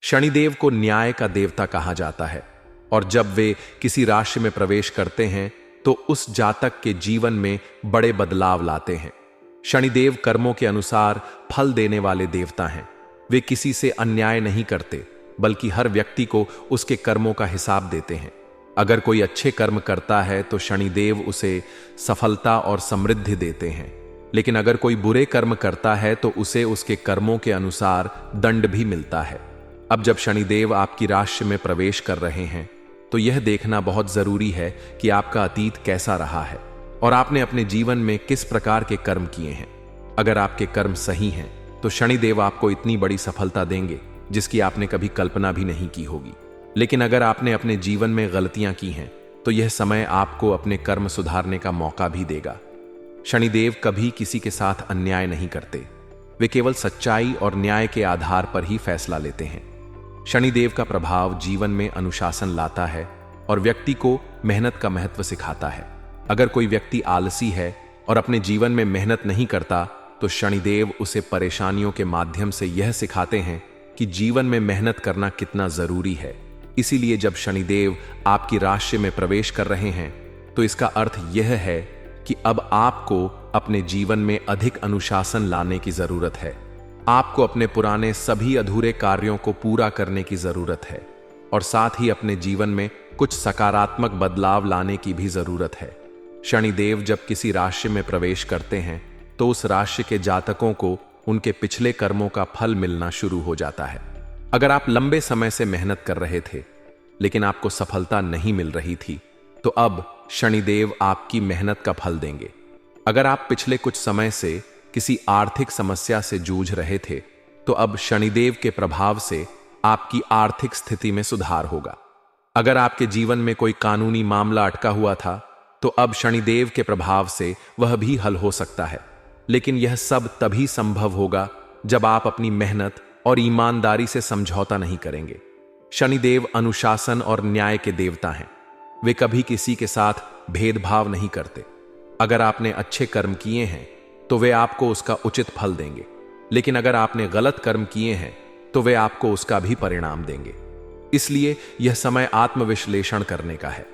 शनिदेव को न्याय का देवता कहा जाता है और जब वे किसी राशि में प्रवेश करते हैं तो उस जातक के जीवन में बड़े बदलाव लाते हैं। शनिदेव कर्मों के अनुसार फल देने वाले देवता हैं। वे किसी से अन्याय नहीं करते बल्कि हर व्यक्ति को उसके कर्मों का हिसाब देते हैं। अगर कोई अच्छे कर्म करता है तो शनिदेव उसे सफलता और समृद्धि देते हैं, लेकिन अगर कोई बुरे कर्म करता है तो उसे उसके कर्मों के अनुसार दंड भी मिलता है। अब जब शनिदेव आपकी राशि में प्रवेश कर रहे हैं तो यह देखना बहुत जरूरी है कि आपका अतीत कैसा रहा है और आपने अपने जीवन में किस प्रकार के कर्म किए हैं। अगर आपके कर्म सही हैं तो शनिदेव आपको इतनी बड़ी सफलता देंगे जिसकी आपने कभी कल्पना भी नहीं की होगी। लेकिन अगर आपने अपने जीवन में गलतियां की हैं तो यह समय आपको अपने कर्म सुधारने का मौका भी देगा। शनिदेव कभी किसी के साथ अन्याय नहीं करते, वे केवल सच्चाई और न्याय के आधार पर ही फैसला लेते हैं। शनिदेव का प्रभाव जीवन में अनुशासन लाता है और व्यक्ति को मेहनत का महत्व सिखाता है। अगर कोई व्यक्ति आलसी है और अपने जीवन में मेहनत नहीं करता तो शनिदेव उसे परेशानियों के माध्यम से यह सिखाते हैं कि जीवन में मेहनत करना कितना जरूरी है। इसीलिए जब शनिदेव आपकी राशि में प्रवेश कर रहे हैं तो इसका अर्थ यह है कि अब आपको अपने जीवन में अधिक अनुशासन लाने की जरूरत है। आपको अपने पुराने सभी अधूरे कार्यों को पूरा करने की जरूरत है और साथ ही अपने जीवन में कुछ सकारात्मक बदलाव लाने की भी जरूरत है। शनिदेव जब किसी राशि में प्रवेश करते हैं तो उस राशि के जातकों को उनके पिछले कर्मों का फल मिलना शुरू हो जाता है। अगर आप लंबे समय से मेहनत कर रहे थे लेकिन आपको सफलता नहीं मिल रही थी तो अब शनिदेव आपकी मेहनत का फल देंगे। अगर आप पिछले कुछ समय से किसी आर्थिक समस्या से जूझ रहे थे तो अब शनिदेव के प्रभाव से आपकी आर्थिक स्थिति में सुधार होगा। अगर आपके जीवन में कोई कानूनी मामला अटका हुआ था तो अब शनिदेव के प्रभाव से वह भी हल हो सकता है। लेकिन यह सब तभी संभव होगा जब आप अपनी मेहनत और ईमानदारी से समझौता नहीं करेंगे। शनिदेव अनुशासन और न्याय के देवता हैं। वे कभी किसी के साथ भेदभाव नहीं करते। अगर आपने अच्छे कर्म किए हैं तो वे आपको उसका उचित फल देंगे, लेकिन अगर आपने गलत कर्म किए हैं तो वे आपको उसका भी परिणाम देंगे। इसलिए यह समय आत्मविश्लेषण करने का है।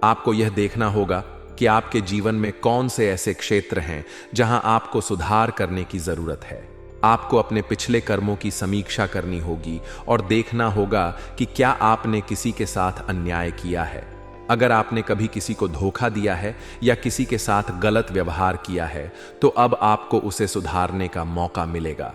आपको यह देखना होगा कि आपके जीवन में कौन से ऐसे क्षेत्र हैं जहां आपको सुधार करने की जरूरत है। आपको अपने पिछले कर्मों की समीक्षा करनी होगी और देखना होगा कि क्या आपने किसी के साथ अन्याय किया है। अगर आपने कभी किसी को धोखा दिया है या किसी के साथ गलत व्यवहार किया है तो अब आपको उसे सुधारने का मौका मिलेगा।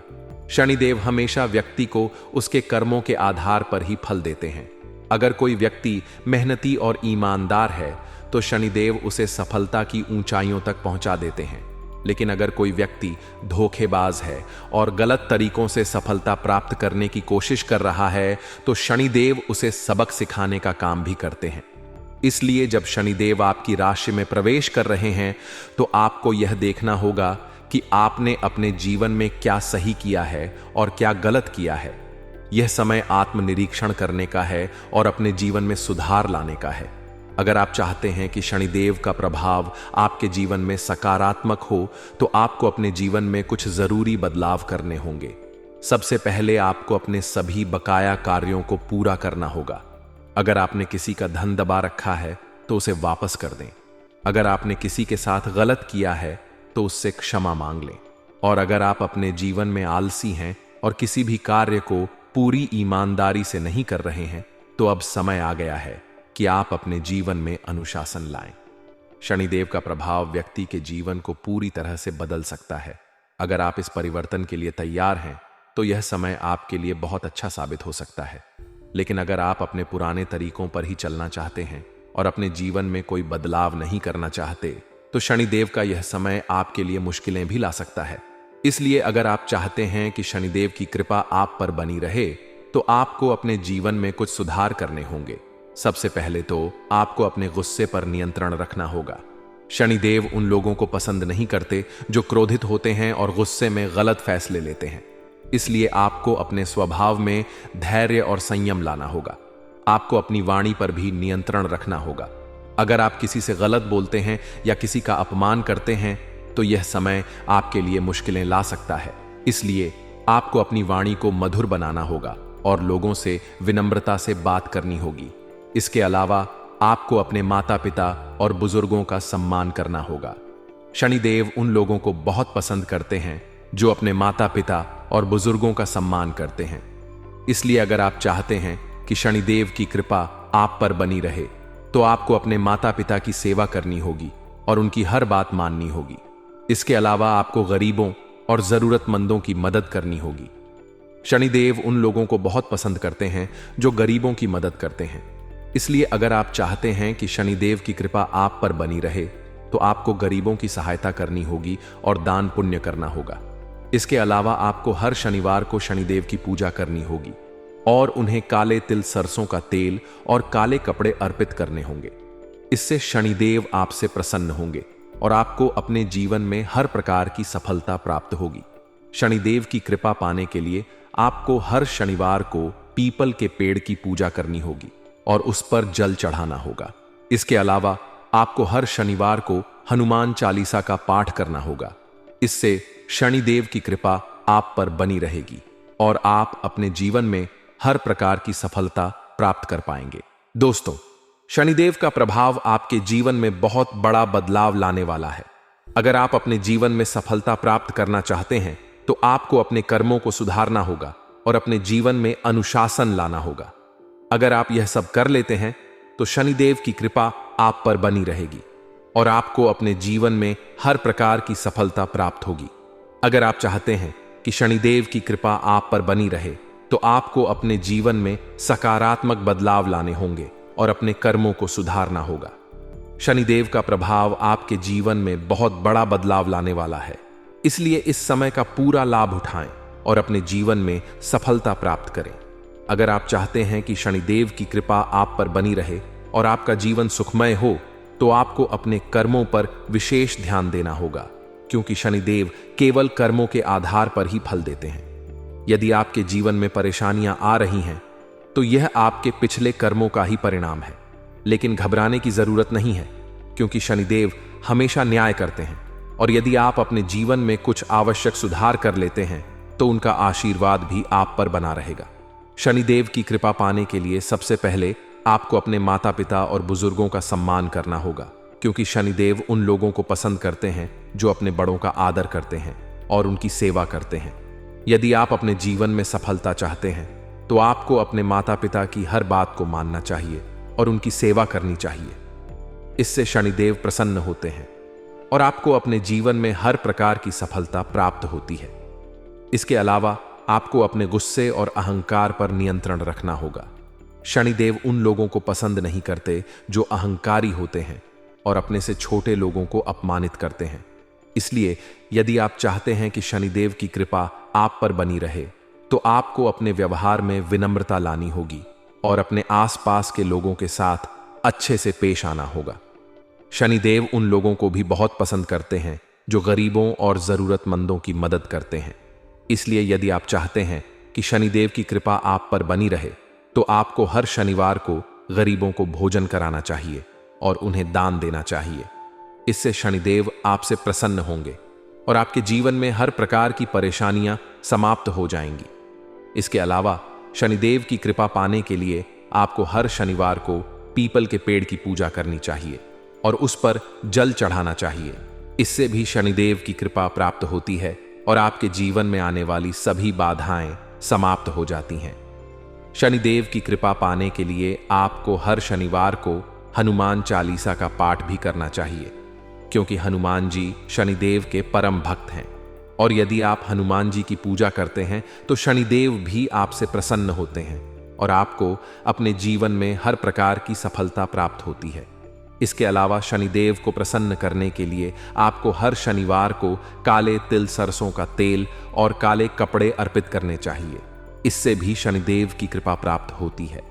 शनिदेव हमेशा व्यक्ति को उसके कर्मों के आधार पर ही फल देते हैं। अगर कोई व्यक्ति मेहनती और ईमानदार है तो शनिदेव उसे सफलता की ऊंचाइयों तक पहुंचा देते हैं। लेकिन अगर कोई व्यक्ति धोखेबाज है और गलत तरीकों से सफलता प्राप्त करने की कोशिश कर रहा है तो शनिदेव उसे सबक सिखाने का काम भी करते हैं। इसलिए जब शनिदेव आपकी राशि में प्रवेश कर रहे हैं तो आपको यह देखना होगा कि आपने अपने जीवन में क्या सही किया है और क्या गलत किया है। यह समय आत्मनिरीक्षण करने का है और अपने जीवन में सुधार लाने का है। अगर आप चाहते हैं कि शनिदेव का प्रभाव आपके जीवन में सकारात्मक हो तो आपको अपने जीवन में कुछ जरूरी बदलाव करने होंगे। सबसे पहले आपको अपने सभी बकाया कार्यों को पूरा करना होगा। अगर आपने किसी का धन दबा रखा है तो उसे वापस कर दें। अगर आपने किसी के साथ गलत किया है तो उससे क्षमा मांग लें। और अगर आप अपने जीवन में आलसी हैं और किसी भी कार्य को पूरी ईमानदारी से नहीं कर रहे हैं तो अब समय आ गया है कि आप अपने जीवन में अनुशासन लाएं। शनिदेव का प्रभाव व्यक्ति के जीवन को पूरी तरह से बदल सकता है। अगर आप इस परिवर्तन के लिए तैयार हैं तो यह समय आपके लिए बहुत अच्छा साबित हो सकता है। लेकिन अगर आप अपने पुराने तरीकों पर ही चलना चाहते हैं और अपने जीवन में कोई बदलाव नहीं करना चाहते तो शनिदेव का यह समय आपके लिए मुश्किलें भी ला सकता है। इसलिए अगर आप चाहते हैं कि शनिदेव की कृपा आप पर बनी रहे तो आपको अपने जीवन में कुछ सुधार करने होंगे। सबसे पहले तो आपको अपने गुस्से पर नियंत्रण रखना होगा। शनिदेव उन लोगों को पसंद नहीं करते जो क्रोधित होते हैं और गुस्से में गलत फैसले लेते हैं। इसलिए आपको अपने स्वभाव में धैर्य और संयम लाना होगा। आपको अपनी वाणी पर भी नियंत्रण रखना होगा। अगर आप किसी से गलत बोलते हैं या किसी का अपमान करते हैं तो यह समय आपके लिए मुश्किलें ला सकता है। इसलिए आपको अपनी वाणी को मधुर बनाना होगा और लोगों से विनम्रता से बात करनी होगी। इसके अलावा आपको अपने माता पिता और बुजुर्गों का सम्मान करना होगा। शनिदेव उन लोगों को बहुत पसंद करते हैं जो अपने माता पिता और बुजुर्गों का सम्मान करते हैं। इसलिए अगर आप चाहते हैं कि शनिदेव की कृपा आप पर बनी रहे, तो आपको अपने माता पिता की सेवा करनी होगी और उनकी हर बात माननी होगी। इसके अलावा आपको गरीबों और जरूरतमंदों की मदद करनी होगी। शनिदेव उन लोगों को बहुत पसंद करते हैं जो गरीबों की मदद करते हैं। इसलिए अगर आप चाहते हैं कि शनिदेव की कृपा आप पर बनी रहे, तो आपको गरीबों की सहायता करनी होगी और दान पुण्य करना होगा। इसके अलावा आपको हर शनिवार को शनिदेव की पूजा करनी होगी और उन्हें काले तिल सरसों का तेल और काले कपड़े अर्पित करने होंगे। इससे शनिदेव आपसे प्रसन्न होंगे और आपको अपने जीवन में हर प्रकार की सफलता प्राप्त होगी। शनिदेव की कृपा पाने के लिए आपको हर शनिवार को पीपल के पेड़ की पूजा करनी होगी और उस पर जल चढ़ाना होगा। इसके अलावा आपको हर शनिवार को हनुमान चालीसा का पाठ करना होगा। इससे शनिदेव की कृपा आप पर बनी रहेगी और आप अपने जीवन में हर प्रकार की सफलता प्राप्त कर पाएंगे। दोस्तों, शनिदेव का प्रभाव आपके जीवन में बहुत बड़ा बदलाव लाने वाला है। अगर आप अपने जीवन में सफलता प्राप्त करना चाहते हैं, तो आपको अपने कर्मों को सुधारना होगा और अपने जीवन में अनुशासन लाना होगा। अगर आप यह सब कर लेते हैं, तो शनिदेव की कृपा आप पर बनी रहेगी और आपको अपने जीवन में हर प्रकार की सफलता प्राप्त होगी। अगर आप चाहते हैं कि शनिदेव की कृपा आप पर बनी रहे, तो आपको अपने जीवन में सकारात्मक बदलाव लाने होंगे और अपने कर्मों को सुधारना होगा। शनिदेव का प्रभाव आपके जीवन में बहुत बड़ा बदलाव लाने वाला है। इसलिए इस समय का पूरा लाभ उठाएं और अपने जीवन में सफलता प्राप्त करें। अगर आप चाहते हैं कि शनिदेव की कृपा आप पर बनी रहे और आपका जीवन सुखमय हो, तो आपको अपने कर्मों पर विशेष ध्यान देना होगा, क्योंकि शनिदेव केवल कर्मों के आधार पर ही फल देते हैं। यदि आपके जीवन में परेशानियां आ रही हैं, तो यह आपके पिछले कर्मों का ही परिणाम है। लेकिन घबराने की जरूरत नहीं है, क्योंकि शनिदेव हमेशा न्याय करते हैं और यदि आप अपने जीवन में कुछ आवश्यक सुधार कर लेते हैं, तो उनका आशीर्वाद भी आप पर बना रहेगा। शनिदेव की कृपा पाने के लिए सबसे पहले आपको अपने माता पिता और बुजुर्गों का सम्मान करना होगा, क्योंकि शनिदेव उन लोगों को पसंद करते हैं जो अपने बड़ों का आदर करते हैं और उनकी सेवा करते हैं। यदि आप अपने जीवन में सफलता चाहते हैं, तो आपको अपने माता पिता की हर बात को मानना चाहिए और उनकी सेवा करनी चाहिए। इससे शनिदेव प्रसन्न होते हैं और आपको अपने जीवन में हर प्रकार की सफलता प्राप्त होती है। इसके अलावा आपको अपने गुस्से और अहंकार पर नियंत्रण रखना होगा। शनिदेव उन लोगों को पसंद नहीं करते जो अहंकारी होते हैं और अपने से छोटे लोगों को अपमानित करते हैं। इसलिए यदि आप चाहते हैं कि शनिदेव की कृपा आप पर बनी रहे, तो आपको अपने व्यवहार में विनम्रता लानी होगी और अपने आसपास के लोगों के साथ अच्छे से पेश आना होगा। शनिदेव उन लोगों को भी बहुत पसंद करते हैं जो गरीबों और जरूरतमंदों की मदद करते हैं। इसलिए यदि आप चाहते हैं कि शनिदेव की कृपा आप पर बनी रहे, तो आपको हर शनिवार को गरीबों को भोजन कराना चाहिए और उन्हें दान देना चाहिए। इससे शनिदेव आपसे प्रसन्न होंगे और आपके जीवन में हर प्रकार की परेशानियां समाप्त हो जाएंगी। इसके अलावा शनिदेव की कृपा पाने के लिए आपको हर शनिवार को पीपल के पेड़ की पूजा करनी चाहिए और उस पर जल चढ़ाना चाहिए। इससे भी शनिदेव की कृपा प्राप्त होती है और आपके जीवन में आने वाली सभी बाधाएं समाप्त हो जाती हैं। शनिदेव की कृपा पाने के लिए आपको हर शनिवार को हनुमान चालीसा का पाठ भी करना चाहिए, क्योंकि हनुमान जी शनिदेव के परम भक्त हैं और यदि आप हनुमान जी की पूजा करते हैं, तो शनिदेव भी आपसे प्रसन्न होते हैं और आपको अपने जीवन में हर प्रकार की सफलता प्राप्त होती है। इसके अलावा शनिदेव को प्रसन्न करने के लिए आपको हर शनिवार को काले तिल सरसों का तेल और काले कपड़े अर्पित करने चाहिए। इससे भी शनिदेव की कृपा प्राप्त होती है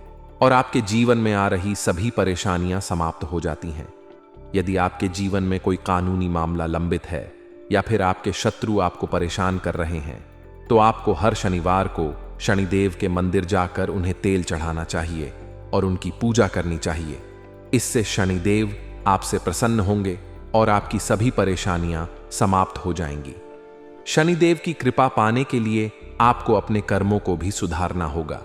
और आपके जीवन में आ रही सभी परेशानियां समाप्त हो जाती हैं। यदि आपके जीवन में कोई कानूनी मामला लंबित है या फिर आपके शत्रु आपको परेशान कर रहे हैं, तो आपको हर शनिवार को शनिदेव के मंदिर जाकर उन्हें तेल चढ़ाना चाहिए और उनकी पूजा करनी चाहिए। इससे शनिदेव आपसे प्रसन्न होंगे और आपकी सभी परेशानियां समाप्त हो जाएंगी। शनिदेव की कृपा पाने के लिए आपको अपने कर्मों को भी सुधारना होगा,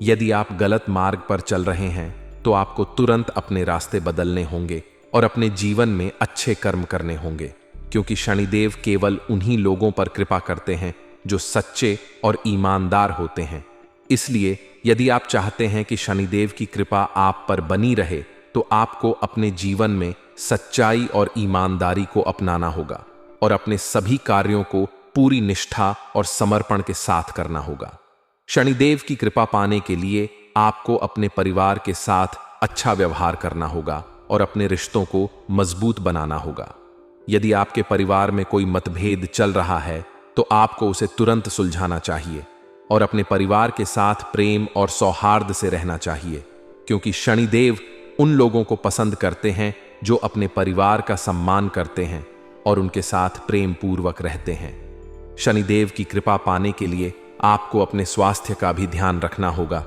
यदि आप गलत मार्ग पर चल रहे हैं तो आपको तुरंत अपने रास्ते बदलने होंगे और अपने जीवन में अच्छे कर्म करने होंगे, क्योंकि शनिदेव केवल उन्हीं लोगों पर कृपा करते हैं जो सच्चे और ईमानदार होते हैं। इसलिए यदि आप चाहते हैं कि शनिदेव की कृपा आप पर बनी रहे तो आपको अपने जीवन में सच्चाई और ईमानदारी को अपनाना होगा और अपने सभी कार्यों को पूरी निष्ठा और समर्पण के साथ करना होगा। शनिदेव की कृपा पाने के लिए आपको अपने परिवार के साथ अच्छा व्यवहार करना होगा और अपने रिश्तों को मजबूत बनाना होगा। यदि आपके परिवार में कोई मतभेद चल रहा है तो आपको उसे तुरंत सुलझाना चाहिए और अपने परिवार के साथ प्रेम और सौहार्द से रहना चाहिए, क्योंकि शनिदेव उन लोगों को पसंद करते हैं जो अपने परिवार का सम्मान करते हैं और उनके साथ प्रेम पूर्वक रहते हैं। शनिदेव की कृपा पाने के लिए आपको अपने स्वास्थ्य का भी ध्यान रखना होगा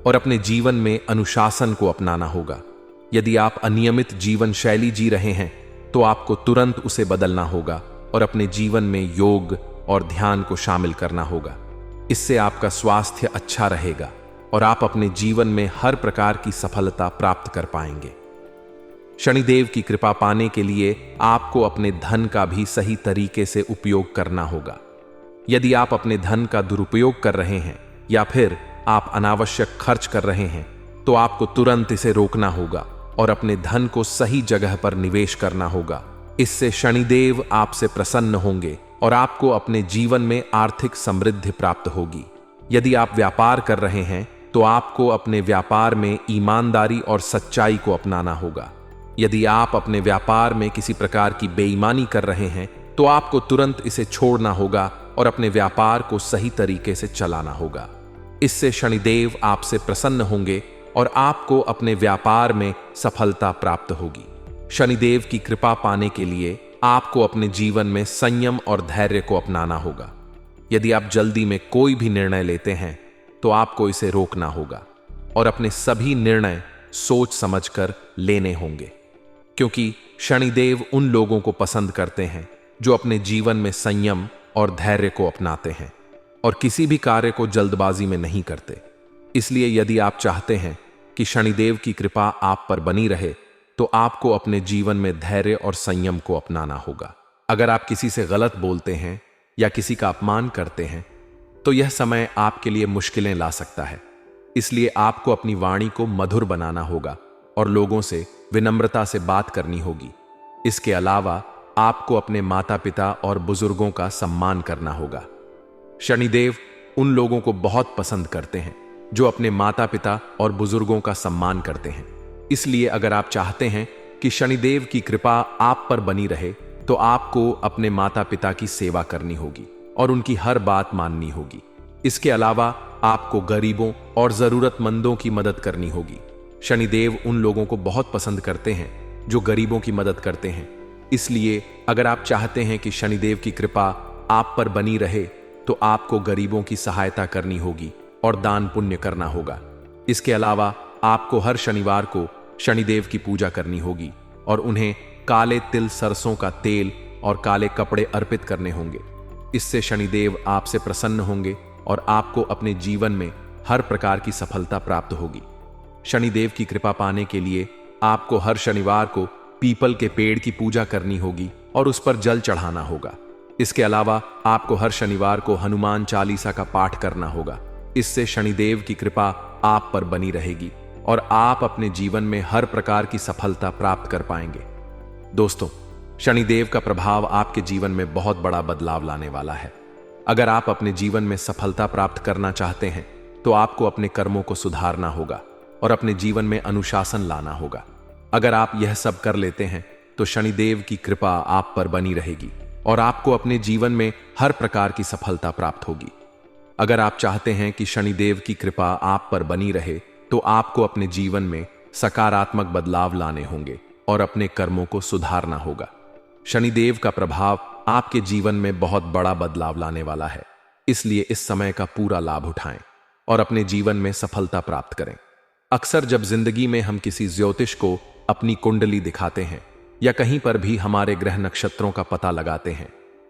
और अपने जीवन में अनुशासन को अपनाना होगा। यदि आप अनियमित जीवन शैली जी रहे हैं तो आपको तुरंत उसे बदलना होगा और अपने जीवन में योग और ध्यान को शामिल करना होगा। इससे आपका स्वास्थ्य अच्छा रहेगा और आप अपने जीवन में हर प्रकार की सफलता प्राप्त कर पाएंगे। शनिदेव की कृपा पाने के लिए आपको अपने धन का भी सही तरीके से उपयोग करना होगा। यदि आप अपने धन का दुरुपयोग कर रहे हैं या फिर आप अनावश्यक खर्च कर रहे हैं तो आपको तुरंत इसे रोकना होगा और अपने धन को सही जगह पर निवेश करना होगा। इससे शनिदेव आपसे प्रसन्न होंगे और आपको अपने जीवन में आर्थिक समृद्धि प्राप्त होगी। यदि आप व्यापार कर रहे हैं तो आपको अपने व्यापार में ईमानदारी और सच्चाई को अपनाना होगा। यदि आप अपने व्यापार में किसी प्रकार की बेईमानी कर रहे हैं तो आपको तुरंत इसे छोड़ना होगा और अपने व्यापार को सही तरीके से चलाना होगा। इससे शनिदेव आपसे प्रसन्न होंगे और आपको अपने व्यापार में सफलता प्राप्त होगी। शनिदेव की कृपा पाने के लिए आपको अपने जीवन में संयम और धैर्य को अपनाना होगा। यदि आप जल्दी में कोई भी निर्णय लेते हैं तो आपको इसे रोकना होगा और अपने सभी निर्णय सोच समझकर लेने होंगे, क्योंकि शनिदेव उन लोगों को पसंद करते हैं जो अपने जीवन में संयम और धैर्य को अपनाते हैं और किसी भी कार्य को जल्दबाजी में नहीं करते। इसलिए यदि आप चाहते हैं कि शनिदेव की कृपा आप पर बनी रहे तो आपको अपने जीवन में धैर्य और संयम को अपनाना होगा। अगर आप किसी से गलत बोलते हैं या किसी का अपमान करते हैं तो यह समय आपके लिए मुश्किलें ला सकता है। इसलिए आपको अपनी वाणी को मधुर बनाना होगा और लोगों से विनम्रता से बात करनी होगी। इसके अलावा आपको अपने माता पिता और बुजुर्गों का सम्मान करना होगा। शनिदेव उन लोगों को बहुत पसंद करते हैं जो अपने माता पिता और बुजुर्गों का सम्मान करते हैं। इसलिए अगर आप चाहते हैं कि शनिदेव की कृपा आप पर बनी रहे तो आपको अपने माता पिता की सेवा करनी होगी और उनकी हर बात माननी होगी। इसके अलावा आपको गरीबों और जरूरतमंदों की मदद करनी होगी। शनिदेव उन लोगों को बहुत पसंद करते हैं जो गरीबों की मदद करते हैं। इसलिए अगर आप चाहते हैं कि शनिदेव की कृपा आप पर बनी रहे तो आपको गरीबों की सहायता करनी होगी और दान पुण्य करना होगा। इसके अलावा आपको हर शनिवार को शनिदेव की पूजा करनी होगी और उन्हें काले तिल, सरसों का तेल और काले कपड़े अर्पित करने होंगे। इससे शनिदेव आपसे प्रसन्न होंगे और आपको अपने जीवन में हर प्रकार की सफलता प्राप्त होगी। शनिदेव की कृपा पाने के लिए आपको हर शनिवार को पीपल के पेड़ की पूजा करनी होगी और उस पर जल चढ़ाना होगा। इसके अलावा आपको हर शनिवार को हनुमान चालीसा का पाठ करना होगा। इससे शनिदेव की कृपा आप पर बनी रहेगी और आप अपने जीवन में हर प्रकार की सफलता प्राप्त कर पाएंगे। दोस्तों, शनिदेव का प्रभाव आपके जीवन में बहुत बड़ा बदलाव लाने वाला है। अगर आप अपने जीवन में सफलता प्राप्त करना चाहते हैं तो आपको अपने कर्मों को सुधारना होगा और अपने जीवन में अनुशासन लाना होगा। अगर आप यह सब कर लेते हैं तो शनिदेव की कृपा आप पर बनी रहेगी और आपको अपने जीवन में हर प्रकार की सफलता प्राप्त होगी। अगर आप चाहते हैं कि शनिदेव की कृपा आप पर बनी रहे तो आपको अपने जीवन में सकारात्मक बदलाव लाने होंगे और अपने कर्मों को सुधारना होगा। शनिदेव का प्रभाव आपके जीवन में बहुत बड़ा बदलाव लाने वाला है। इसलिए इस समय का पूरा लाभ उठाएं और अपने जीवन में सफलता प्राप्त करें। अक्सर जब जिंदगी में हम किसी ज्योतिष को अपनी कुंडली दिखाते हैं या कहीं पर भी हमारे ग्रह नक्षत्रों का पता लगाते हैं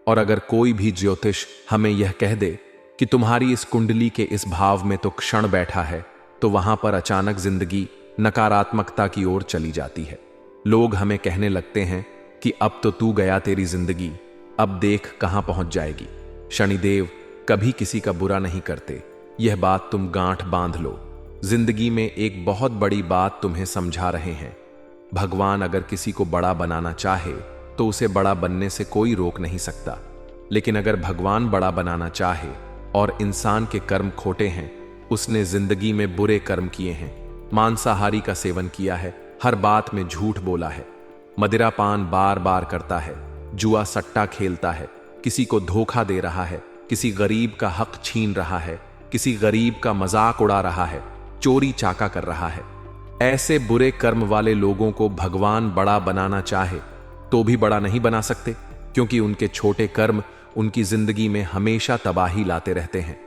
और अगर कोई भी ज्योतिष हमें यह कह दे कि तुम्हारी इस कुंडली के इस भाव में तो क्षण बैठा है, तो वहां पर अचानक जिंदगी नकारात्मकता की ओर चली जाती है। लोग हमें कहने लगते हैं कि अब तो तू गया तेरी जिंदगी, अब देख कहां पहुंच जाएगी। शनिदेव कभी किसी का बुरा नहीं करते, यह बात तुम गांठ बांध लो। जिंदगी में एक बहुत बड़ी बात तुम्हें समझा रहे हैं। भगवान अगर किसी को बड़ा बनाना चाहे तो उसे बड़ा बनने से कोई रोक नहीं सकता, लेकिन अगर भगवान बड़ा बनाना चाहे और इंसान के कर्म खोटे हैं, उसने जिंदगी में बुरे कर्म किए हैं, मांसाहारी का सेवन किया है, हर बात में झूठ बोला है, मदिरापान बार बार करता है, जुआ सट्टा खेलता है, किसी को धोखा दे रहा है, किसी गरीब का हक छीन रहा है, किसी गरीब का मजाक उड़ा रहा है, चोरी चाका कर रहा है, ऐसे बुरे कर्म वाले लोगों को भगवान बड़ा बनाना चाहे तो भी बड़ा नहीं बना सकते, क्योंकि उनके छोटे कर्म उनकी जिंदगी में हमेशा तबाही लाते रहते हैं।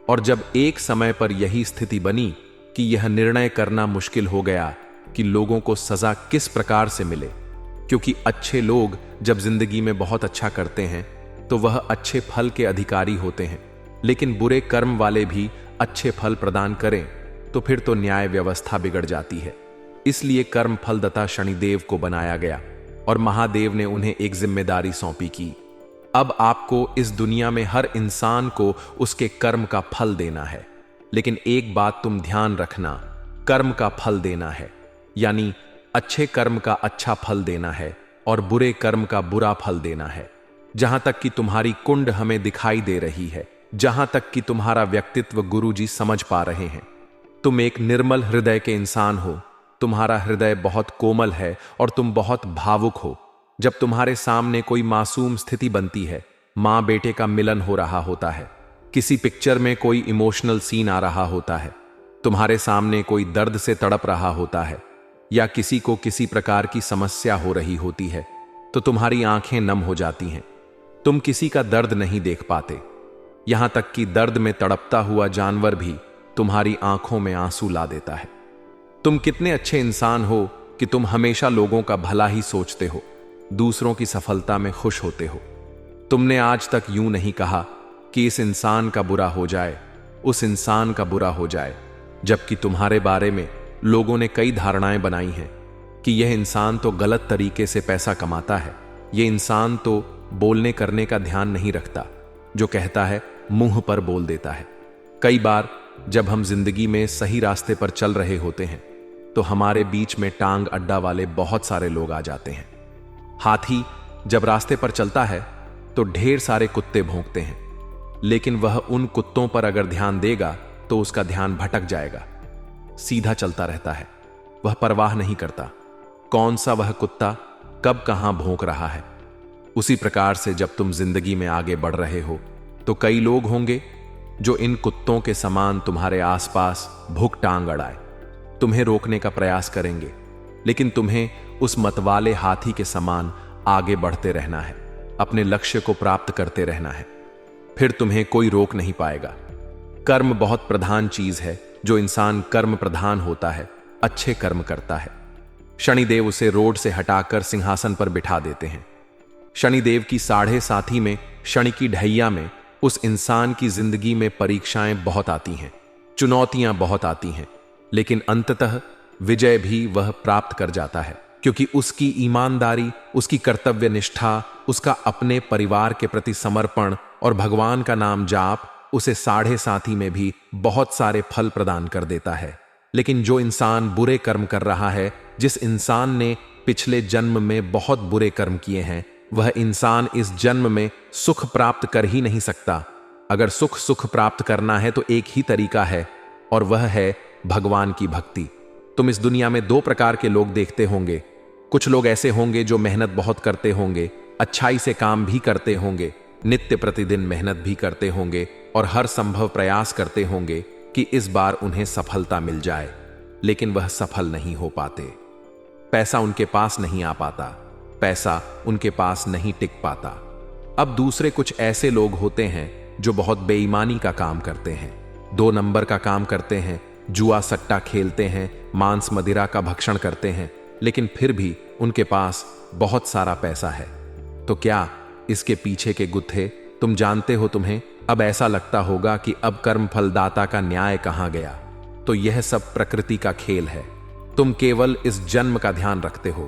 और जब एक समय पर यही स्थिति बनी कि यह निर्णय करना मुश्किल हो गया कि लोगों को सजा किस प्रकार से मिले, क्योंकि अच्छे लोग जब जिंदगी में बहुत अच्छा करते हैं तो वह अच्छे फल के अधिकारी होते हैं, लेकिन बुरे कर्म वाले भी अच्छे फल प्रदान करें तो फिर तो न्याय व्यवस्था बिगड़ जाती है। इसलिए कर्म फलदाता शनिदेव को बनाया गया और महादेव ने उन्हें एक जिम्मेदारी सौंपी कि अब आपको इस दुनिया में हर इंसान को उसके कर्म का फल देना है, लेकिन एक बात तुम ध्यान रखना, कर्म का फल देना है, यानी अच्छे कर्म का अच्छा फल देना है और बुरे कर्म का बुरा फल देना है। जहां तक कि तुम्हारी कुंड हमें दिखाई दे रही है, जहां तक कि तुम्हारा व्यक्तित्व गुरुजी समझ पा रहे हैं, तुम एक निर्मल हृदय के इंसान हो, तुम्हारा हृदय बहुत कोमल है और तुम बहुत भावुक हो। जब तुम्हारे सामने कोई मासूम स्थिति बनती है, माँ बेटे का मिलन हो रहा होता है, किसी पिक्चर में कोई इमोशनल सीन आ रहा होता है, तुम्हारे सामने कोई दर्द से तड़प रहा होता है, या किसी को किसी प्रकार की समस्या हो रही होती है, तो तुम्हारी आंखें नम हो जाती हैं। तुम किसी का दर्द नहीं देख पाते, यहां तक कि दर्द में तड़पता हुआ जानवर भी तुम्हारी आंखों में आंसू ला देता है। तुम कितने अच्छे इंसान हो कि तुम हमेशा लोगों का भला ही सोचते हो, दूसरों की सफलता में खुश होते हो। तुमने आज तक यूं नहीं कहा कि इस इंसान का बुरा हो जाए, उस इंसान का बुरा हो जाए, जबकि तुम्हारे बारे में लोगों ने कई धारणाएं बनाई हैं कि यह इंसान तो गलत तरीके से पैसा कमाता है, यह इंसान तो बोलने करने का ध्यान नहीं रखता, जो कहता है मुंह पर बोल देता है। कई बार जब हम जिंदगी में सही रास्ते पर चल रहे होते हैं तो हमारे बीच में टांग अड्डा वाले बहुत सारे लोग आ जाते हैं। हाथी जब रास्ते पर चलता है तो ढेर सारे कुत्ते भौंकते हैं, लेकिन वह उन कुत्तों पर अगर ध्यान देगा तो उसका ध्यान भटक जाएगा, सीधा चलता रहता है, वह परवाह नहीं करता कौन सा वह कुत्ता कब कहां भौंक रहा है। उसी प्रकार से जब तुम जिंदगी में आगे बढ़ रहे हो तो कई लोग होंगे जो इन कुत्तों के समान तुम्हारे आसपास भूख टांग अड़ाए, तुम्हें रोकने का प्रयास करेंगे, लेकिन तुम्हें उस मतवाले हाथी के समान आगे बढ़ते रहना है, अपने लक्ष्य को प्राप्त करते रहना है, फिर तुम्हें कोई रोक नहीं पाएगा। कर्म बहुत प्रधान चीज है, जो इंसान कर्म प्रधान होता है, अच्छे कर्म करता है, शनिदेव उसे रोड से हटाकर सिंहासन पर बिठा देते हैं। शनिदेव की 7.5 में, शनि की ढैया में उस इंसान की जिंदगी में परीक्षाएं बहुत आती हैं, चुनौतियां बहुत आती हैं, लेकिन अंततः विजय भी वह प्राप्त कर जाता है, क्योंकि उसकी ईमानदारी, उसकी कर्तव्य निष्ठा, उसका अपने परिवार के प्रति समर्पण और भगवान का नाम जाप उसे 7.5 में भी बहुत सारे फल प्रदान कर देता है। लेकिन जो इंसान बुरे कर्म कर रहा है, जिस इंसान ने पिछले जन्म में बहुत बुरे कर्म किए हैं, वह इंसान इस जन्म में सुख प्राप्त कर ही नहीं सकता। अगर सुख प्राप्त करना है तो एक ही तरीका है, और वह है भगवान की भक्ति। तुम इस दुनिया में 2 प्रकार के लोग देखते होंगे। कुछ लोग ऐसे होंगे जो मेहनत बहुत करते होंगे, अच्छाई से काम भी करते होंगे, नित्य प्रतिदिन मेहनत भी करते होंगे और हर संभव प्रयास करते होंगे कि इस बार उन्हें सफलता मिल जाए, लेकिन वह सफल नहीं हो पाते। पैसा उनके पास नहीं आ पाता, पैसा उनके पास नहीं टिक पाता। अब दूसरे कुछ ऐसे लोग होते हैं जो बहुत बेईमानी का काम करते हैं, 2 नंबर का काम करते हैं, जुआ सट्टा खेलते हैं, मांस मदिरा का भक्षण करते हैं, लेकिन फिर भी उनके पास बहुत सारा पैसा है। तो क्या इसके पीछे के गुत्थे तुम जानते हो? तुम्हें अब ऐसा लगता होगा कि अब कर्म फलदाता का न्याय कहां गया। तो यह सब प्रकृति का खेल है। तुम केवल इस जन्म का ध्यान रखते हो।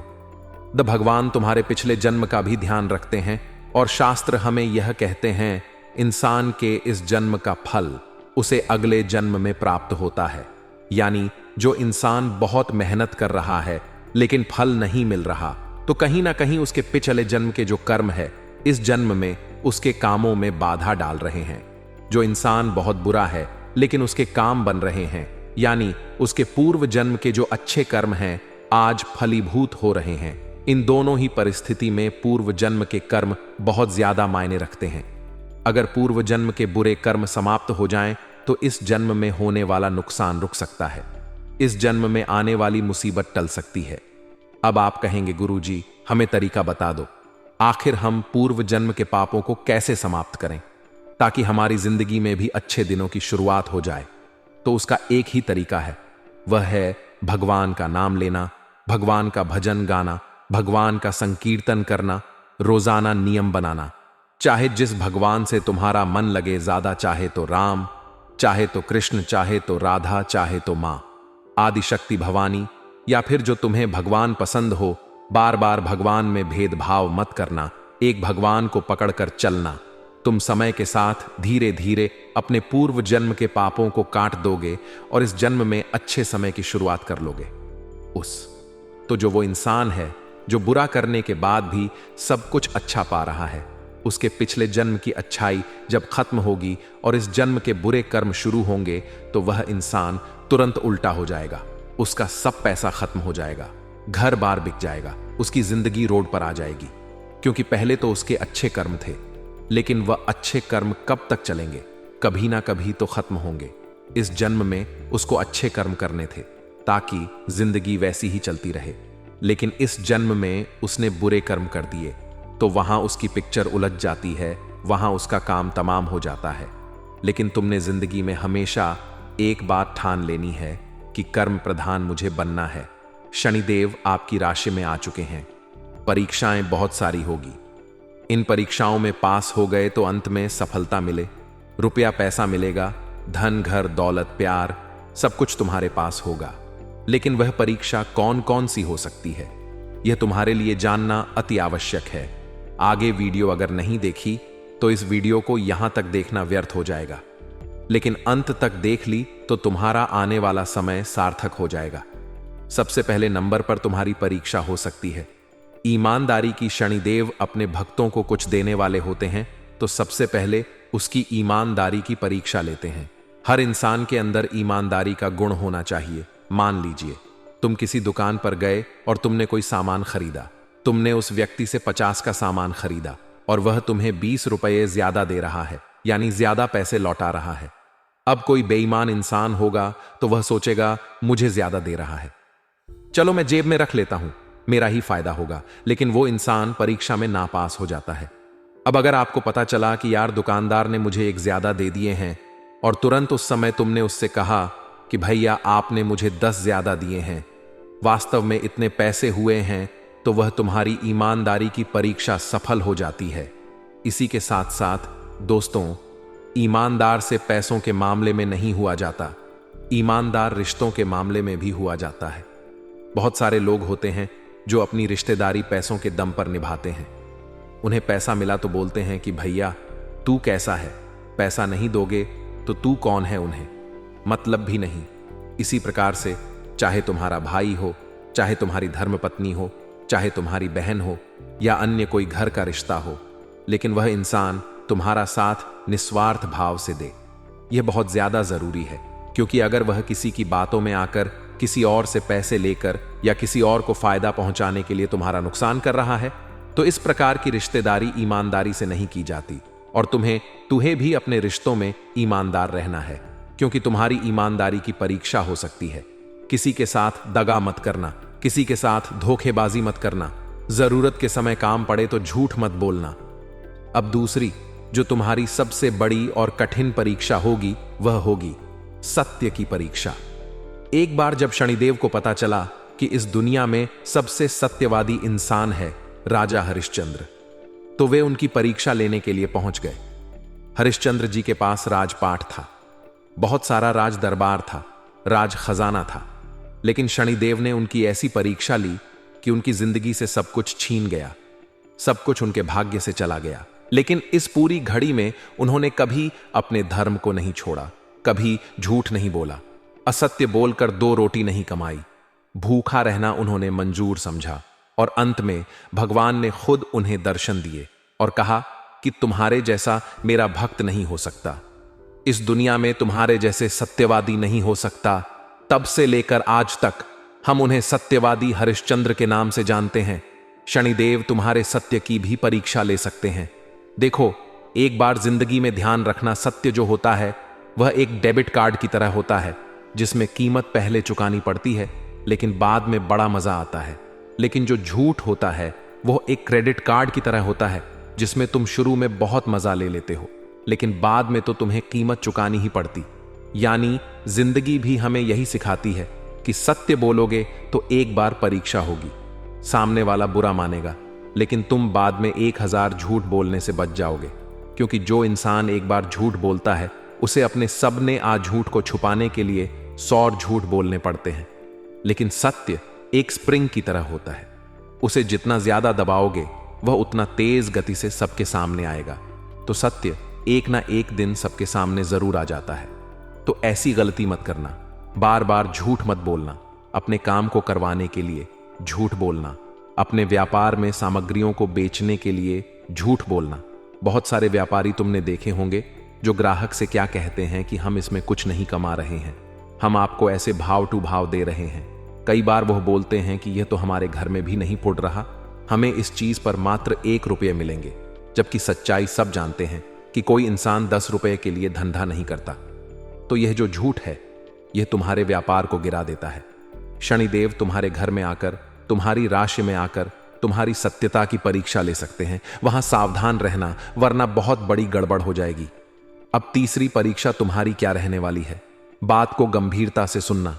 भगवान तुम्हारे पिछले जन्म का भी ध्यान रखते हैं, और शास्त्र हमें यह कहते हैं, इंसान के इस जन्म का फल उसे अगले जन्म में प्राप्त होता है। यानी जो इंसान बहुत मेहनत कर रहा है लेकिन फल नहीं मिल रहा, तो कहीं ना कहीं उसके पिछले जन्म के जो कर्म है इस जन्म में उसके कामों में बाधा डाल रहे हैं। जो इंसान बहुत बुरा है लेकिन उसके काम बन रहे हैं, यानी उसके पूर्व जन्म के जो अच्छे कर्म हैं आज फलीभूत हो रहे हैं। इन दोनों ही परिस्थिति में पूर्व जन्म के कर्म बहुत ज्यादा मायने रखते हैं। अगर पूर्व जन्म के बुरे कर्म समाप्त हो जाएं तो इस जन्म में होने वाला नुकसान रुक सकता है, इस जन्म में आने वाली मुसीबत टल सकती है। अब आप कहेंगे, गुरुजी हमें तरीका बता दो, आखिर हम पूर्व जन्म के पापों को कैसे समाप्त करें ताकि हमारी जिंदगी में भी अच्छे दिनों की शुरुआत हो जाए। तो उसका एक ही तरीका है, वह है भगवान का नाम लेना, भगवान का भजन गाना, भगवान का संकीर्तन करना, रोजाना नियम बनाना। चाहे जिस भगवान से तुम्हारा मन लगे, ज्यादा चाहे तो राम, चाहे तो कृष्ण, चाहे तो राधा, चाहे तो मां आदिशक्ति भवानी, या फिर जो तुम्हें भगवान पसंद हो। बार बार भगवान में भेदभाव मत करना, एक भगवान को पकड़कर चलना। तुम समय के साथ धीरे धीरे अपने पूर्व जन्म के पापों को काट दोगे और इस जन्म में अच्छे समय की शुरुआत कर लोगे। तो जो वो इंसान है जो बुरा करने के बाद भी सब कुछ अच्छा पा रहा है, उसके पिछले जन्म की अच्छाई जब खत्म होगी और इस जन्म के बुरे कर्म शुरू होंगे तो वह इंसान तुरंत उल्टा हो जाएगा। उसका सब पैसा खत्म हो जाएगा, घर बार बिक जाएगा, उसकी जिंदगी रोड पर आ जाएगी। क्योंकि पहले तो उसके अच्छे कर्म थे, लेकिन वह अच्छे कर्म कब तक चलेंगे, कभी ना कभी तो खत्म होंगे। इस जन्म में उसको अच्छे कर्म करने थे ताकि जिंदगी वैसी ही चलती रहे, लेकिन इस जन्म में उसने बुरे कर्म कर दिए तो वहां उसकी पिक्चर उलझ जाती है, वहां उसका काम तमाम हो जाता है। लेकिन तुमने जिंदगी में हमेशा एक बात ठान लेनी है कि कर्म प्रधान मुझे बनना है। शनिदेव आपकी राशि में आ चुके हैं, परीक्षाएं बहुत सारी होगी। इन परीक्षाओं में पास हो गए तो अंत में सफलता मिले, रुपया पैसा मिलेगा, धन घर दौलत प्यार सब कुछ तुम्हारे पास होगा। लेकिन वह परीक्षा कौन कौन सी हो सकती है, यह तुम्हारे लिए जानना अति आवश्यक है। आगे वीडियो अगर नहीं देखी तो इस वीडियो को यहां तक देखना व्यर्थ हो जाएगा, लेकिन अंत तक देख ली तो तुम्हारा आने वाला समय सार्थक हो जाएगा। सबसे पहले नंबर पर तुम्हारी परीक्षा हो सकती है ईमानदारी की। शनिदेव अपने भक्तों को कुछ देने वाले होते हैं, तो सबसे पहले उसकी ईमानदारी की परीक्षा लेते हैं। हर इंसान के अंदर ईमानदारी का गुण होना चाहिए। मान लीजिए तुम किसी दुकान पर गए और तुमने कोई सामान खरीदा, तुमने उस व्यक्ति से 50 का सामान खरीदा और वह तुम्हें 20 रुपये ज्यादा दे रहा है, यानी ज्यादा पैसे लौटा रहा है। अब कोई बेईमान इंसान होगा तो वह सोचेगा मुझे ज्यादा दे रहा है, चलो मैं जेब में रख लेता हूं, मेरा ही फायदा होगा। लेकिन वो इंसान परीक्षा में नापास हो जाता है। अब अगर आपको पता चला कि यार दुकानदार ने मुझे एक ज्यादा दे दिए हैं और तुरंत उस समय तुमने उससे कहा कि भैया आपने मुझे 10 ज्यादा दिए हैं, वास्तव में इतने पैसे हुए हैं, तो वह तुम्हारी ईमानदारी की परीक्षा सफल हो जाती है। इसी के साथ साथ दोस्तों, ईमानदार से पैसों के मामले में नहीं हुआ जाता, ईमानदार रिश्तों के मामले में भी हुआ जाता है। बहुत सारे लोग होते हैं जो अपनी रिश्तेदारी पैसों के दम पर निभाते हैं। उन्हें पैसा मिला तो बोलते हैं कि भैया तू कैसा है, पैसा नहीं दोगे तो तू कौन है, उन्हें मतलब भी नहीं। इसी प्रकार से चाहे तुम्हारा भाई हो, चाहे तुम्हारी धर्मपत्नी हो, चाहे तुम्हारी बहन हो या अन्य कोई घर का रिश्ता हो, लेकिन वह इंसान तुम्हारा साथ निस्वार्थ भाव से दे। यह बहुत ज्यादा जरूरी है, क्योंकि अगर वह किसी की बातों में आकर किसी और से पैसे लेकर या किसी और को फायदा पहुंचाने के लिए तुम्हारा नुकसान कर रहा है, तो इस प्रकार की रिश्तेदारी ईमानदारी से नहीं की जाती। और तुम्हें भी अपने रिश्तों में ईमानदार रहना है, क्योंकि तुम्हारी ईमानदारी की परीक्षा हो सकती है। किसी के साथ दगा मत करना, किसी के साथ धोखेबाजी मत करना, जरूरत के समय काम पड़े तो झूठ मत बोलना। अब दूसरी जो तुम्हारी सबसे बड़ी और कठिन परीक्षा होगी वह होगी सत्य की परीक्षा। एक बार जब शनिदेव को पता चला कि इस दुनिया में सबसे सत्यवादी इंसान है राजा हरिश्चंद्र, तो वे उनकी परीक्षा लेने के लिए पहुंच गए। हरिश्चंद्र जी के पास राजपाट था, बहुत सारा राज दरबार था, राज खजाना था। लेकिन शनिदेव ने उनकी ऐसी परीक्षा ली कि उनकी जिंदगी से सब कुछ छीन गया, सब कुछ उनके भाग्य से चला गया। लेकिन इस पूरी घड़ी में उन्होंने कभी अपने धर्म को नहीं छोड़ा, कभी झूठ नहीं बोला, असत्य बोलकर 2 रोटी नहीं कमाई। भूखा रहना उन्होंने मंजूर समझा और अंत में भगवान ने खुद उन्हें दर्शन दिए और कहा कि तुम्हारे जैसा मेरा भक्त नहीं हो सकता, इस दुनिया में तुम्हारे जैसे सत्यवादी नहीं हो सकता। तब से लेकर आज तक हम उन्हें सत्यवादी हरिश्चंद्र के नाम से जानते हैं। शनिदेव तुम्हारे सत्य की भी परीक्षा ले सकते हैं। देखो, एक बार जिंदगी में ध्यान रखना, सत्य जो होता है वह एक डेबिट कार्ड की तरह होता है जिसमें कीमत पहले चुकानी पड़ती है लेकिन बाद में बड़ा मजा आता है। लेकिन जो झूठ होता है वह एक क्रेडिट कार्ड की तरह होता है जिसमें तुम शुरू में बहुत मजा ले लेते हो लेकिन बाद में तो तुम्हें कीमत चुकानी ही पड़ती। यानी जिंदगी भी हमें यही सिखाती है कि सत्य बोलोगे तो एक बार परीक्षा होगी, सामने वाला बुरा मानेगा लेकिन तुम बाद में 1000 झूठ बोलने से बच जाओगे, क्योंकि जो इंसान एक बार झूठ बोलता है उसे अपने सबने आ झूठ को छुपाने के लिए 100 झूठ बोलने पड़ते हैं। लेकिन सत्य एक स्प्रिंग की तरह होता है, उसे जितना ज्यादा दबाओगे वह उतना तेज गति से सबके सामने आएगा। तो सत्य एक ना एक दिन सबके सामने जरूर आ जाता है। तो ऐसी गलती मत करना, बार बार झूठ मत बोलना, अपने काम को करवाने के लिए झूठ बोलना, अपने व्यापार में सामग्रियों को बेचने के लिए झूठ बोलना। बहुत सारे व्यापारी तुमने देखे होंगे जो ग्राहक से क्या कहते हैं कि हम इसमें कुछ नहीं कमा रहे हैं, हम आपको ऐसे भाव टू भाव दे रहे हैं। कई बार वह बोलते हैं कि यह तो हमारे घर में भी नहीं पुड़ रहा, हमें इस चीज पर मात्र 1 रुपये मिलेंगे, जबकि सच्चाई सब जानते हैं कि कोई इंसान 10 रुपये के लिए धंधा नहीं करता। तो यह जो झूठ है यह तुम्हारे व्यापार को गिरा देता है। शनिदेव तुम्हारे घर में आकर, तुम्हारी राशि में आकर तुम्हारी सत्यता की परीक्षा ले सकते हैं। वहां सावधान रहना, वरना बहुत बड़ी गड़बड़ हो जाएगी। अब तीसरी परीक्षा तुम्हारी क्या रहने वाली है? बात को गंभीरता से सुनना।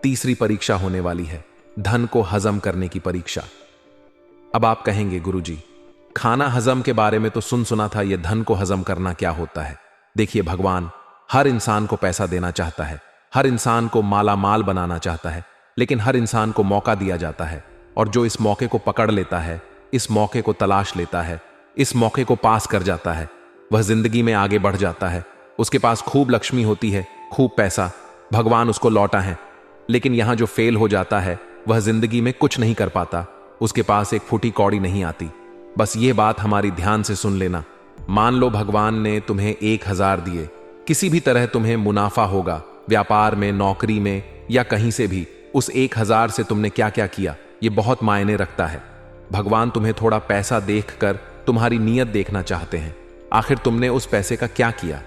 तीसरी परीक्षा होने वाली है धन को हजम करने की परीक्षा। अब आप कहेंगे, गुरुजी खाना हजम के बारे में तो सुना था, यह धन को हजम करना क्या होता है? देखिए, भगवान हर इंसान को पैसा देना चाहता है, हर इंसान को माला माल बनाना चाहता है, लेकिन हर इंसान को मौका दिया जाता है और जो इस मौके को पकड़ लेता है, इस मौके को तलाश लेता है, इस मौके को पास कर जाता है, वह जिंदगी में आगे बढ़ जाता है। उसके पास खूब लक्ष्मी होती है, खूब पैसा, भगवान उसको लौटा है। लेकिन यहां जो फेल हो जाता है वह जिंदगी में कुछ नहीं कर पाता, उसके पास एक फूटी कौड़ी नहीं आती। बस ये बात हमारी ध्यान से सुन लेना। मान लो भगवान ने तुम्हें 1000 दिए, किसी भी तरह तुम्हें मुनाफा होगा, व्यापार में, नौकरी में या कहीं से भी। उस 1000 से तुमने क्या क्या किया ये बहुत मायने रखता है। भगवान तुम्हें थोड़ा पैसा देखकर तुम्हारी नीयत देखना चाहते हैं। आखिर तुमने उस पैसे का क्या किया?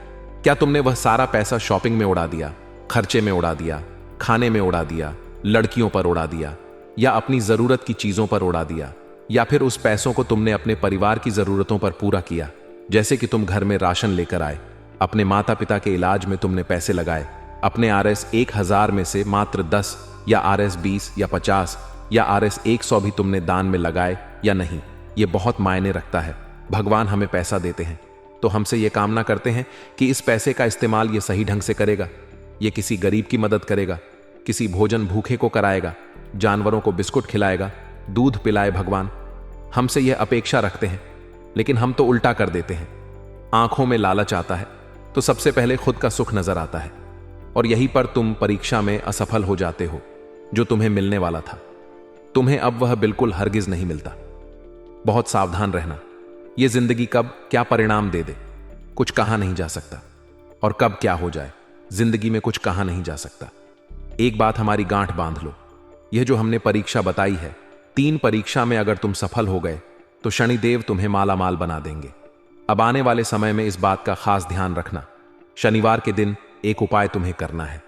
क्या तुमने वह सारा पैसा शॉपिंग में उड़ा दिया, खर्चे में उड़ा दिया, खाने में उड़ा दिया, लड़कियों पर उड़ा दिया, या अपनी जरूरत की चीजों पर उड़ा दिया, या फिर उस पैसों को तुमने अपने परिवार की जरूरतों पर पूरा किया? जैसे कि तुम घर में राशन लेकर आए, अपने माता पिता के इलाज में तुमने पैसे लगाए, अपने RS 1000 में से मात्र 10 या RS 20 या 50 या RS 100 भी तुमने दान में लगाए या नहीं, ये बहुत मायने रखता है। भगवान हमें पैसा देते हैं तो हमसे ये कामना करते हैं कि इस पैसे का इस्तेमाल ये सही ढंग से करेगा, ये किसी गरीब की मदद करेगा, किसी भोजन भूखे को कराएगा, जानवरों को बिस्कुट खिलाएगा, दूध पिलाए। भगवान हमसे यह अपेक्षा रखते हैं, लेकिन हम तो उल्टा कर देते हैं। आंखों में लालच आता है तो सबसे पहले खुद का सुख नजर आता है और यहीं पर तुम परीक्षा में असफल हो जाते हो। जो तुम्हें मिलने वाला था तुम्हें अब वह बिल्कुल हरगिज नहीं मिलता। बहुत सावधान रहना, यह जिंदगी कब क्या परिणाम दे दे कुछ कहा नहीं जा सकता, और कब क्या हो जाए जिंदगी में कुछ कहा नहीं जा सकता। एक बात हमारी गांठ बांध लो, यह जो हमने परीक्षा बताई है, 3 परीक्षा में अगर तुम सफल हो गए तो शनिदेव तुम्हें माला माल बना देंगे। अब आने वाले समय में इस बात का खास ध्यान रखना। शनिवार के दिन एक उपाय तुम्हें करना है।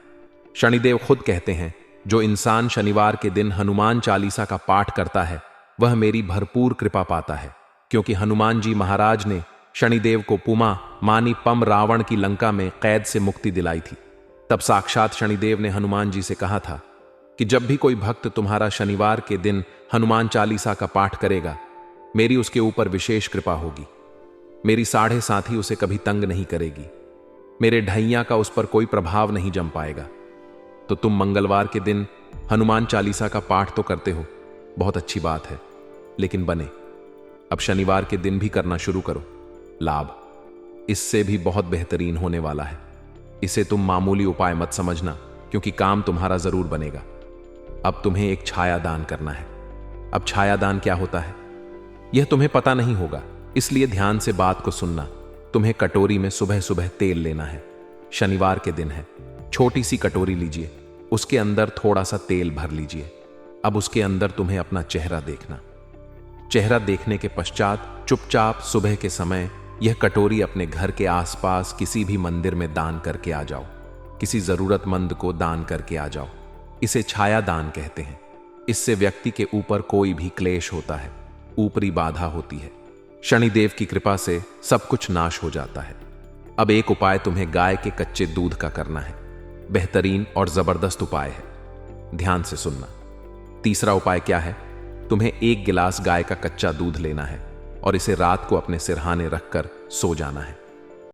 शनिदेव खुद कहते हैं, जो इंसान शनिवार के दिन हनुमान चालीसा का पाठ करता है वह मेरी भरपूर कृपा पाता है, क्योंकि हनुमान जी महाराज ने शनिदेव को पुमा मानी पम रावण की लंका में कैद से मुक्ति दिलाई थी। तब साक्षात शनिदेव ने हनुमान जी से कहा था कि जब भी कोई भक्त तुम्हारा शनिवार के दिन हनुमान चालीसा का पाठ करेगा, मेरी उसके ऊपर विशेष कृपा होगी, मेरी 7.5 उसे कभी तंग नहीं करेगी, मेरे ढैया का उस पर कोई प्रभाव नहीं जम पाएगा। तो तुम मंगलवार के दिन हनुमान चालीसा का पाठ तो करते हो, बहुत अच्छी बात है, लेकिन बने अब शनिवार के दिन भी करना शुरू करो। लाभ इससे भी बहुत बेहतरीन होने वाला है। इसे तुम मामूली उपाय मत समझना, क्योंकि काम तुम्हारा जरूर बनेगा। अब तुम्हें एक छाया दान करना है। अब छाया दान क्या होता है यह तुम्हें पता नहीं होगा, इसलिए ध्यान से बात को सुनना। तुम्हें कटोरी में सुबह सुबह तेल लेना है। शनिवार के दिन है, छोटी सी कटोरी लीजिए, उसके अंदर थोड़ा सा तेल भर लीजिए। अब उसके अंदर तुम्हें अपना चेहरा देखना। चेहरा देखने के पश्चात चुपचाप सुबह के समय यह कटोरी अपने घर के आसपास किसी भी मंदिर में दान करके आ जाओ। किसी जरूरतमंद को दान करके आ जाओ। इसे छाया दान कहते हैं। इससे व्यक्ति के ऊपर कोई भी क्लेश होता है, ऊपरी बाधा होती है, शनिदेव की कृपा से सब कुछ नाश हो जाता है। अब एक उपाय तुम्हें गाय के कच्चे दूध का करना है। बेहतरीन और जबरदस्त उपाय है, ध्यान से सुनना। तीसरा उपाय क्या है? तुम्हें 1 गिलास गाय का कच्चा दूध लेना है और इसे रात को अपने सिरहाने रखकर सो जाना है।